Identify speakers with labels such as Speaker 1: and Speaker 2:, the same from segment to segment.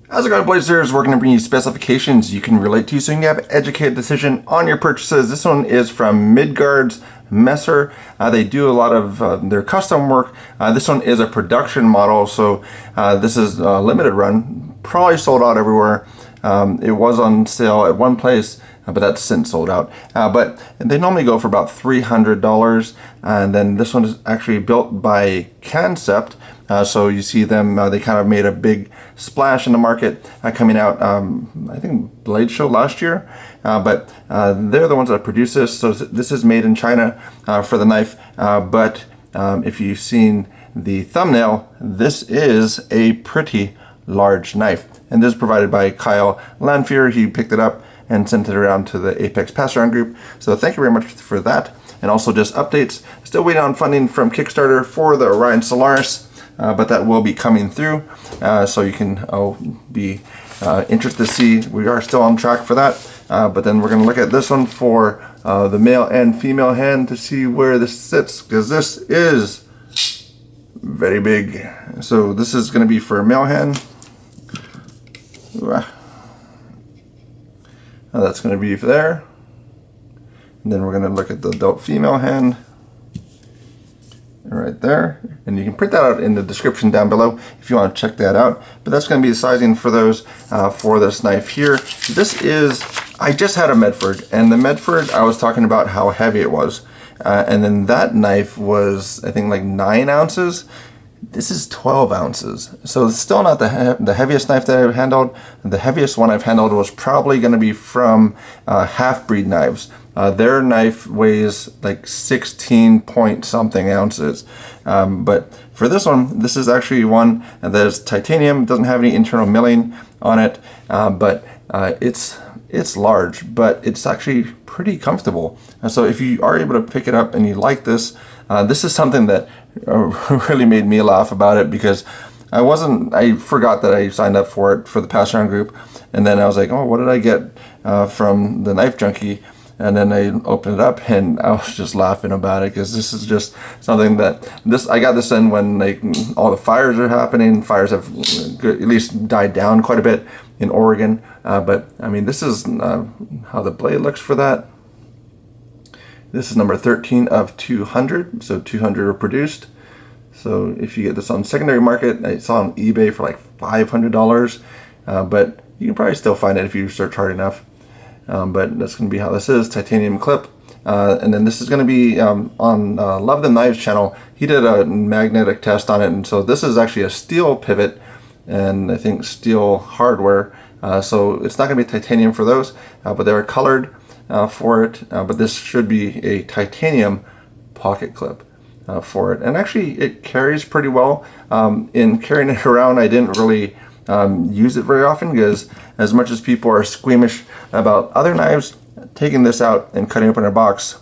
Speaker 1: How's it going, Blazers? We're going to bring you specifications you can relate to so you can have an educated decision on your purchases. This one is from Midgards Messer. They do a lot of their custom work. This one is a production model, so this is a limited run. Probably sold out everywhere. It was on sale at one place, but that's since sold out. But they normally go for about $300, and then this one is actually built by Concept. So you see them, they kind of made a big splash in the market coming out, I think Blade Show last year, but they're the ones that produce this. So this is made in China for the knife, but if you've seen the thumbnail, this is a pretty large knife. And this is provided by Kyle Lanfear. He picked it up and sent it around to the Apex Pass-Around group. So thank you very much for that. And also just updates. Still waiting on funding from Kickstarter for the Orion Solaris. But that will be coming through, so you can be interested to see. We are still on track for that, but then we're going to look at this one for the male and female hand to see where this sits, because this is very big. So this is going to be for a male hand. That's going to be there. And then we're going to look at the adult female hand. Right there, and you can print that out in the description down below if you want to check that out. But that's going to be the sizing for those for this knife here. This is, I just had a Medford, and the Medford, I was talking about how heavy it was, and then that knife was, I think, like 9 ounces. This is 12 ounces, so it's still not the heaviest knife that I've handled. The heaviest one I've handled was probably going to be from Half-Breed Knives. Their knife weighs like 16 point something ounces. But for this one, this is actually one that is titanium, doesn't have any internal milling on it, but it's large, but it's actually pretty comfortable. And so if you are able to pick it up and you like this, this is something that really made me laugh about it, because I forgot that I signed up for it for the Pass-Around group, and then I was like, oh, what did I get from the Knife Junkie? And then I opened it up and I was just laughing about it, because this is just something that I got this in when all the fires are happening. Fires have at least died down quite a bit in Oregon. But I mean, this is how the blade looks for that. This is number 13 of 200. So 200 are produced. So if you get this on secondary market, I saw on eBay for like $500. But you can probably still find it if you search hard enough. But that's going to be how this is, titanium clip. And then this is going to be on Love the Knives channel. He did a magnetic test on it, and so this is actually a steel pivot, and I think steel hardware. So it's not going to be titanium for those, but they're colored for it. But this should be a titanium pocket clip for it. And actually it carries pretty well. In carrying it around, I didn't really use it very often, because as much as people are squeamish about other knives, taking this out and cutting open a box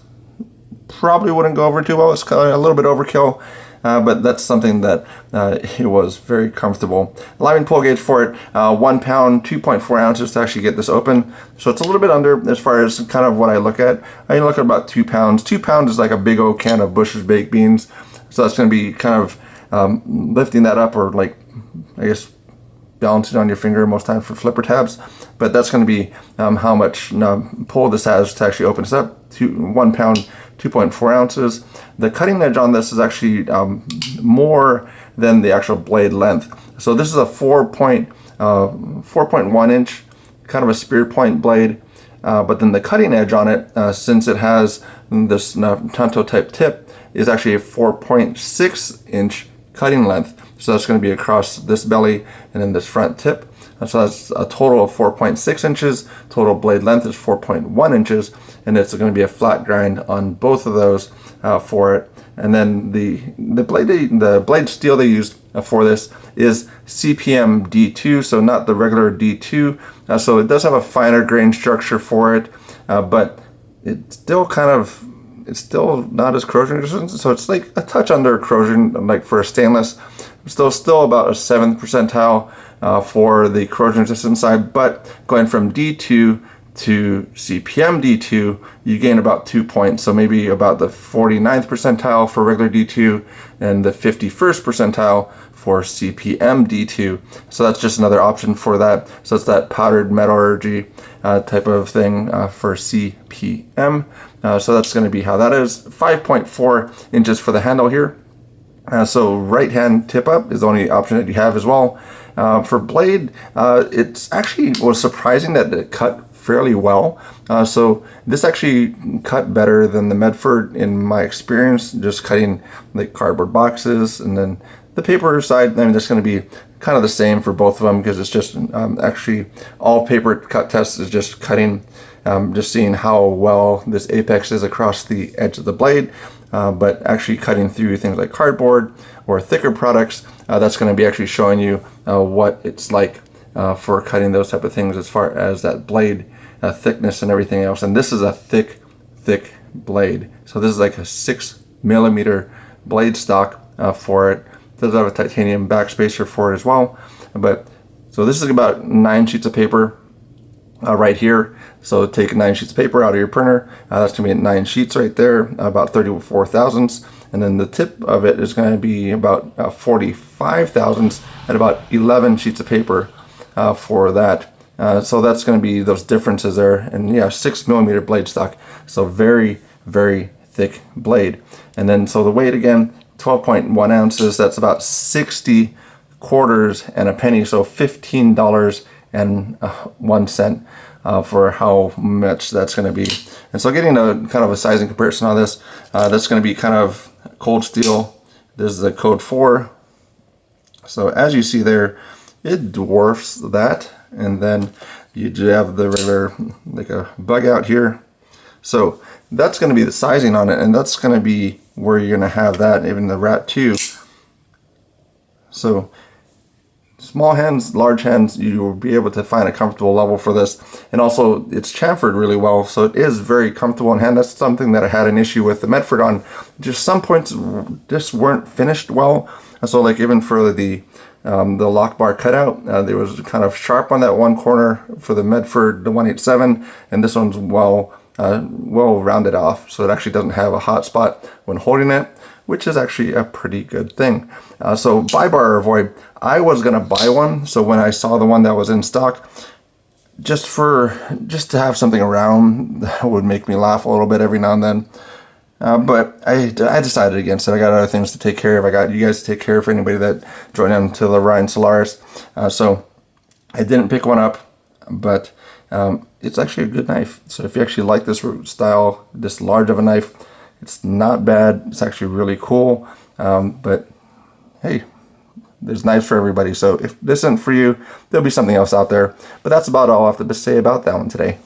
Speaker 1: probably wouldn't go over too well. It's kind of a little bit overkill, but that's something that it was very comfortable. Live pull gauge for it, 1 pound, 2.4 ounces to actually get this open. So it's a little bit under as far as kind of what I look at. I look at about 2 pounds. 2 pounds is like a big old can of Bush's baked beans. So that's going to be kind of lifting that up, or like, I guess, balancing on your finger most times for flipper tabs. But that's going to be how much pull this has to actually open this up. 1 pound, 2.4 ounces. The cutting edge on this is actually more than the actual blade length. So this is a 4.1 inch kind of a spear point blade, but then the cutting edge on it, since it has this tanto type tip, is actually a 4.6 inch cutting length. So that's going to be across this belly and then this front tip. So that's a total of 4.6 inches. Total blade length is 4.1 inches, and it's going to be a flat grind on both of those for it. And then the blade steel they used for this is CPM D2, so not the regular D2. So it does have a finer grain structure for it, but it's still not as corrosion resistant. So it's like a touch under corrosion, like for a stainless. Still about a 7th percentile for the corrosion resistant side, but going from D2 to CPM D2, you gain about 2 points. So maybe about the 49th percentile for regular D2 and the 51st percentile for CPM D2. So that's just another option for that. So it's that powdered metallurgy type of thing for CPM. So that's going to be how that is. 5.4 inches for the handle here. So right hand tip up is the only option that you have as well. For blade, it's actually was surprising that it cut fairly well. So this actually cut better than the Medford in my experience, just cutting like cardboard boxes. And then the paper side, I mean, that's going to be kind of the same for both of them, because it's just actually all paper cut tests is just cutting, just seeing how well this apex is across the edge of the blade. But actually cutting through things like cardboard or thicker products, that's going to be actually showing you what it's like for cutting those type of things as far as that blade thickness and everything else. And this is a thick blade. So this is like a 6mm blade stock for it. It does have a titanium backspacer for it as well. But so this is about 9 sheets of paper right here. So take 9 sheets of paper out of your printer. That's going to be 9 sheets right there, about 34 thousandths. And then the tip of it is going to be about 45 thousandths at about 11 sheets of paper for that. So that's going to be those differences there. And yeah, 6mm blade stock. So very thick blade. And then so the weight again, 12.1 ounces. That's about 60 quarters and a penny. So $15.01 for how much that's going to be. And so getting a kind of a sizing comparison on this, that's going to be kind of cold steel. This is the code 4. So as you see there, it dwarfs that. And then you do have the regular, like a bug out here. So that's going to be the sizing on it, and that's going to be where you're going to have that, even the rat too. So small hands, large hands, you will be able to find a comfortable level for this. And also it's chamfered really well, so it is very comfortable in hand. That's something that I had an issue with the Medford on. Just some points just weren't finished well. So like even for the lock bar cutout, there was kind of sharp on that one corner for the Medford, the 187, and this one's well rounded off, so it actually doesn't have a hot spot when holding it, which is actually a pretty good thing. So buy bar or avoid. I was gonna buy one, so when I saw the one that was in stock, just to have something around that would make me laugh a little bit every now and then. But I decided against it. I got other things to take care of. I got you guys to take care of for anybody that joined on to the Ryan Solaris. So I didn't pick one up, but it's actually a good knife. So if you actually like this style, this large of a knife, it's not bad. It's actually really cool. But hey, there's knives for everybody. So if this isn't for you, there'll be something else out there. But that's about all I have to say about that one today.